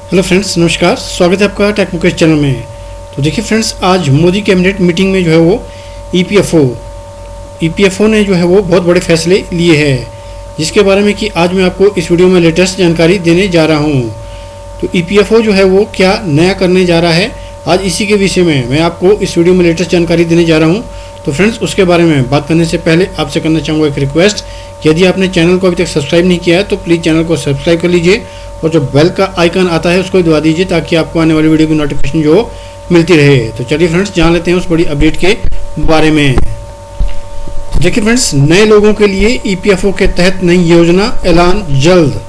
Hello friends, नमस्कार। स्वागत है आपका टेक मुकेश चैनल में। तो देखिए फ्रेंड्स, आज मोदी कैबिनेट मीटिंग में जो है वो ईपीएफओ ने जो है वो बहुत बड़े फैसले लिए हैं, जिसके बारे में कि आज मैं आपको इस वीडियो में लेटेस्ट जानकारी देने जा रहा हूँ। तो ईपीएफओ जो है वो क्या नया करने जा रहा है, आज इसी के विषय में मैं आपको इस वीडियो में लेटेस्ट जानकारी देने जा रहा हूँ। तो फ्रेंड्स, उसके बारे में बात करने से पहले आपसे करना चाहूँगा एक रिक्वेस्ट कि यदि आपने चैनल को अभी तक सब्सक्राइब नहीं किया है तो प्लीज़ चैनल को सब्सक्राइब कर लीजिए और जो बेल का आइकन आता है उसको दबा दीजिए ताकि आपको आने वाली वीडियो की नोटिफिकेशन जो मिलती रहे। तो चलिए फ्रेंड्स, जान लेते हैं उस बड़ी अपडेट के बारे में। देखिए फ्रेंड्स, नए लोगों के लिए ईपीएफओ के तहत नई योजना ऐलान जल्द।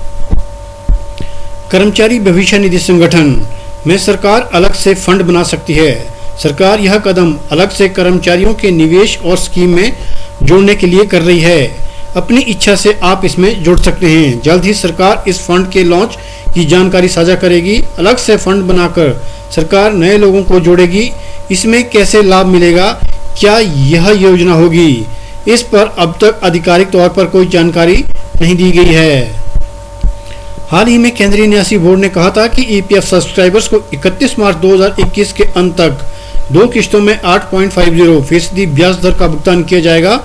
कर्मचारी भविष्य निधि संगठन में सरकार अलग से फंड बना सकती है। सरकार यह कदम अलग से कर्मचारियों के निवेश और स्कीम में जोड़ने के लिए कर रही है। अपनी इच्छा से आप इसमें जुड़ सकते हैं। जल्द ही सरकार इस फंड के लॉन्च की जानकारी साझा करेगी। अलग से फंड बनाकर सरकार नए लोगों को जोड़ेगी। इसमें कैसे लाभ मिलेगा, क्या यह योजना होगी, इस पर अब तक आधिकारिक तौर पर कोई जानकारी नहीं दी गई है। हाल ही में केंद्रीय न्यासी बोर्ड ने कहा था कि ईपीएफ सब्सक्राइबर्स को 31 मार्च 2021 के अंत तक 2 किस्तों में 8.50% ब्याज दर का भुगतान किया जाएगा।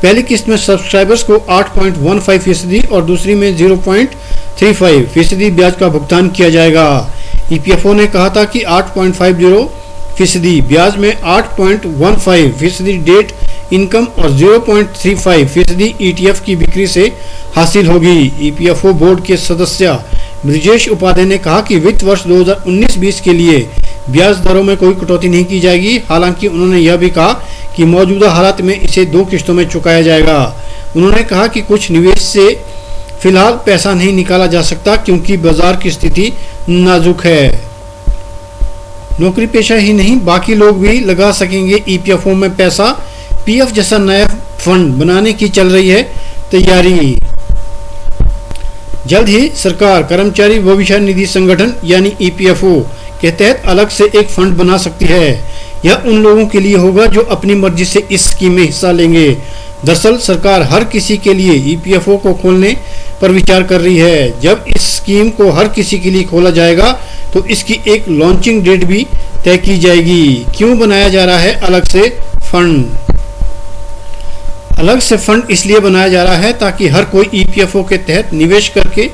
पहली किस्त में सब्सक्राइबर्स को 8.15% और दूसरी में 0.35% ब्याज का भुगतान किया जाएगा। ईपीएफओ ने कहा था कि 8.50% ब्याज में 8.15% डेट इनकम और 0.35% ईटीएफ की बिक्री से हासिल होगी। ईपीएफओ बोर्ड के सदस्य ब्रिजेश उपाध्याय ने कहा कि वित्त वर्ष 2019-20 के लिए ब्याज दरों में कोई कटौती नहीं की जाएगी। हालांकि उन्होंने यह भी कहा कि मौजूदा हालात में इसे 2 किस्तों में चुकाया जाएगा। उन्होंने कहा कि कुछ निवेश से फिलहाल पैसा नहीं निकाला जा सकता क्योंकि बाजार की स्थिति नाजुक है। नौकरी पेशा ही नहीं, बाकी लोग भी लगा सकेंगे ईपीएफओ में पैसा। पीएफ जैसा नया फंड बनाने की चल रही है तैयारी। जल्द ही सरकार कर्मचारी भविष्य निधि संगठन यानी ईपीएफओ के तहत अलग से एक फंड बना सकती है। यह उन लोगों के लिए होगा जो अपनी मर्जी से इस स्कीम में हिस्सा लेंगे। दरअसल सरकार हर किसी के लिए ईपीएफओ को खोलने पर विचार कर रही है। जब इस स्कीम को हर किसी के लिए खोला जाएगा तो इसकी एक लॉन्चिंग डेट भी तय की जाएगी। क्यों बनाया जा रहा है अलग से फंड? अलग से फंड इसलिए बनाया जा रहा है ताकि हर कोई ईपीएफओ के तहत निवेश करके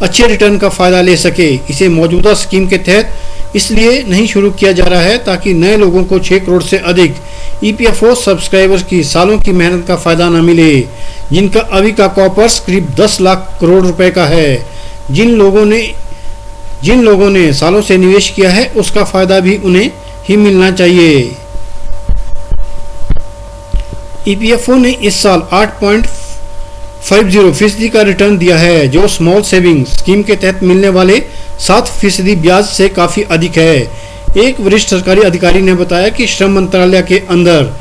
अच्छे रिटर्न का फायदा ले सके। इसे मौजूदा स्कीम के तहत इसलिए नहीं शुरू किया जा रहा है ताकि नए लोगों को 6 करोड़ से अधिक ईपीएफओ सब्सक्राइबर्स की सालों की मेहनत का फायदा न मिले, जिनका अभी का कॉपर्स करीब 10 लाख करोड़ रुपए का है। जिन लोगों ने सालों से निवेश किया है उसका फायदा भी उन्हें ही मिलना चाहिए। ईपीएफओ ने इस साल 8.50% का रिटर्न दिया है, जो स्मॉल सेविंग स्कीम के तहत मिलने वाले 7% ब्याज से काफी अधिक है। एक वरिष्ठ सरकारी अधिकारी ने बताया कि श्रम मंत्रालय के अंदर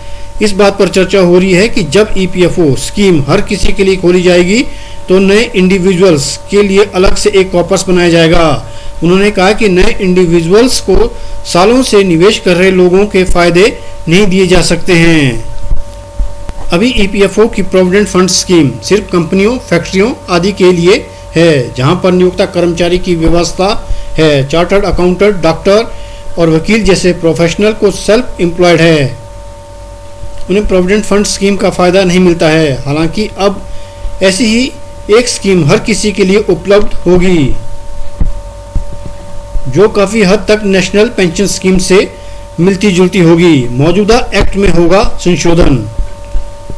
इस बात पर चर्चा हो रही है कि जब ईपीएफओ स्कीम हर किसी के लिए खोली जाएगी तो नए इंडिविजुअल्स के लिए अलग से एक कॉर्पस बनाया जाएगा। उन्होंने कहा कि नए इंडिविजुअल्स को सालों से निवेश कर रहे लोगों के फायदे नहीं दिए जा सकते हैं। अभी ईपीएफओ की प्रोविडेंट फंड स्कीम सिर्फ कंपनियों, फैक्ट्रियों आदि के लिए है, जहां पर नियोक्ता कर्मचारी की व्यवस्था है। चार्टर्ड अकाउंटेंट, डॉक्टर और वकील जैसे प्रोफेशनल को सेल्फ एम्प्लॉयड है, उन्हें प्रोविडेंट फंड स्कीम का फायदा नहीं मिलता है। हालांकि अब ऐसी ही एक स्कीम हर किसी के लिए उपलब्ध होगी, जो काफी हद तक नेशनल पेंशन स्कीम से मिलती जुलती होगी। मौजूदा एक्ट में होगा संशोधन।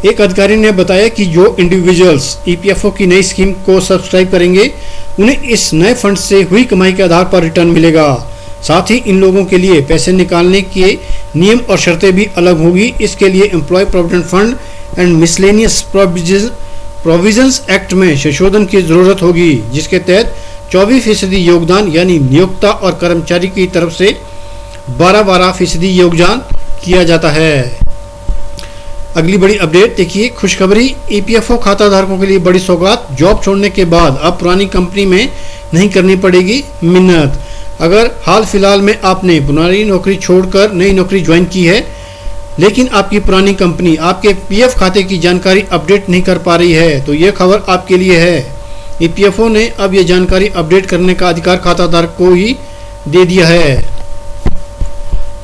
एक अधिकारी ने बताया कि जो इंडिविजुअल्स ईपीएफओ की नई स्कीम को सब्सक्राइब करेंगे उन्हें इस नए फंड से हुई कमाई के आधार पर रिटर्न मिलेगा। साथ ही इन लोगों के लिए पैसे निकालने के नियम और शर्तें भी अलग होगी। इसके लिए employ provident fund and miscellaneous provisions act में संशोधन की जरूरत होगी, जिसके तहत 24% योगदान यानी नियोक्ता और कर्मचारी की तरफ से 12% योगदान किया जाता है। अगली बड़ी अपडेट देखिए, खुशखबरी ईपीएफओ खाता धारकों के लिए बड़ी सौगात। जॉब छोड़ने के बाद अब पुरानी कंपनी में नहीं करनी पड़ेगी मिन्नत। अगर हाल फिलहाल में आपने पुरानी नौकरी छोड़कर नई नौकरी ज्वाइन की है लेकिन आपकी पुरानी कंपनी आपके पीएफ खाते की जानकारी अपडेट नहीं कर पा रही है तो ये खबर आपके लिए है। ईपीएफओ ने अब ये जानकारी अपडेट करने का अधिकार खाता धारक को ही दे दिया है।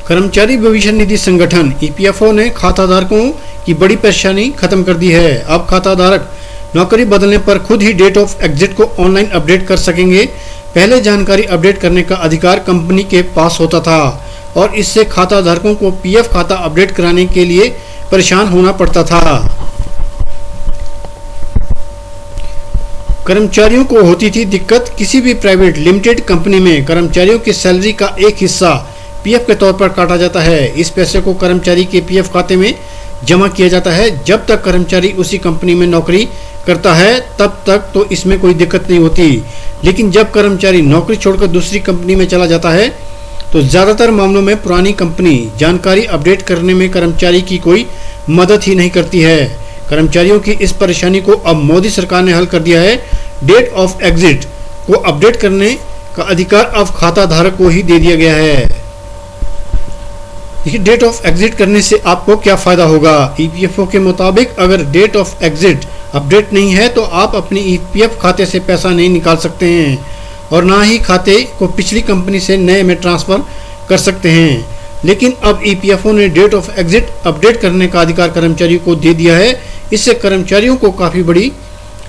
कर्मचारी भविष्य निधि संगठन ईपीएफओ ने खाताधारकों की बड़ी परेशानी खत्म कर दी है। अब खाताधारक नौकरी बदलने पर खुद ही डेट ऑफ एग्जिट को ऑनलाइन अपडेट कर सकेंगे। पहले जानकारी अपडेट करने का अधिकार कंपनी के पास होता था और इससे खाताधारकों को पीएफ खाता अपडेट कराने के लिए परेशान होना पड़ता था। कर्मचारियों को होती थी दिक्कत। किसी भी प्राइवेट लिमिटेड कंपनी में कर्मचारियों की सैलरी का एक हिस्सा पीएफ के तौर पर काटा जाता है। इस पैसे को कर्मचारी के पीएफ खाते में जमा किया जाता है। जब तक कर्मचारी उसी कंपनी में नौकरी करता है तब तक तो इसमें कोई दिक्कत नहीं होती, लेकिन जब कर्मचारी नौकरी छोड़कर दूसरी कंपनी में चला जाता है तो ज़्यादातर मामलों में पुरानी कंपनी जानकारी अपडेट करने में कर्मचारी की कोई मदद ही नहीं करती है। कर्मचारियों की इस परेशानी को अब मोदी सरकार ने हल कर दिया है। डेट ऑफ एग्जिट को अपडेट करने का अधिकार अब खाता धारक को ही दे दिया गया है। देखिए, डेट ऑफ एग्जिट करने से आपको क्या फ़ायदा होगा। ईपीएफओ के मुताबिक अगर डेट ऑफ एग्जिट अपडेट नहीं है तो आप अपनी ईपीएफ खाते से पैसा नहीं निकाल सकते हैं और ना ही खाते को पिछली कंपनी से नए में ट्रांसफ़र कर सकते हैं। लेकिन अब ईपीएफओ ने डेट ऑफ एग्जिट अपडेट करने का अधिकार कर्मचारियों को दे दिया है। इससे कर्मचारियों को काफ़ी बड़ी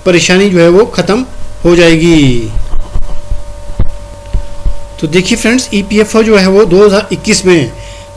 परेशानी जो है वो ख़त्म हो जाएगी। तो देखिए फ्रेंड्स, ईपीएफओ जो है वो 2021 में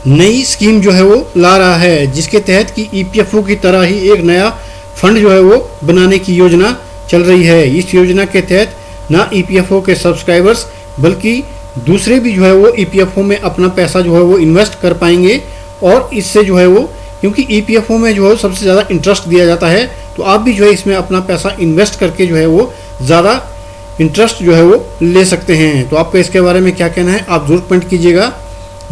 नई स्कीम जो है वो ला रहा है, जिसके तहत कि ईपीएफओ की तरह ही एक नया फंड जो है वो बनाने की योजना चल रही है। इस योजना के तहत ना ईपीएफओ के सब्सक्राइबर्स बल्कि दूसरे भी जो है वो ईपीएफओ में अपना पैसा जो है वो इन्वेस्ट कर पाएंगे। और इससे जो है वो, क्योंकि ईपीएफओ में जो है सबसे ज़्यादा इंटरेस्ट दिया जाता है, तो आप भी जो है इसमें अपना पैसा इन्वेस्ट करके जो है वो ज़्यादा इंटरेस्ट जो है वो ले सकते हैं। तो आपको इसके बारे में क्या कहना है आप ज़रूर कमेंट कीजिएगा।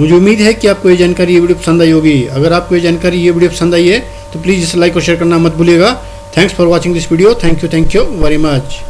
मुझे उम्मीद है कि आपको ये जानकारी, ये वीडियो पसंद आई होगी। अगर आपको ये जानकारी, ये वीडियो पसंद आई है तो प्लीज़ इसे लाइक और शेयर करना मत भूलिएगा। Thanks for watching this video. Thank you very much.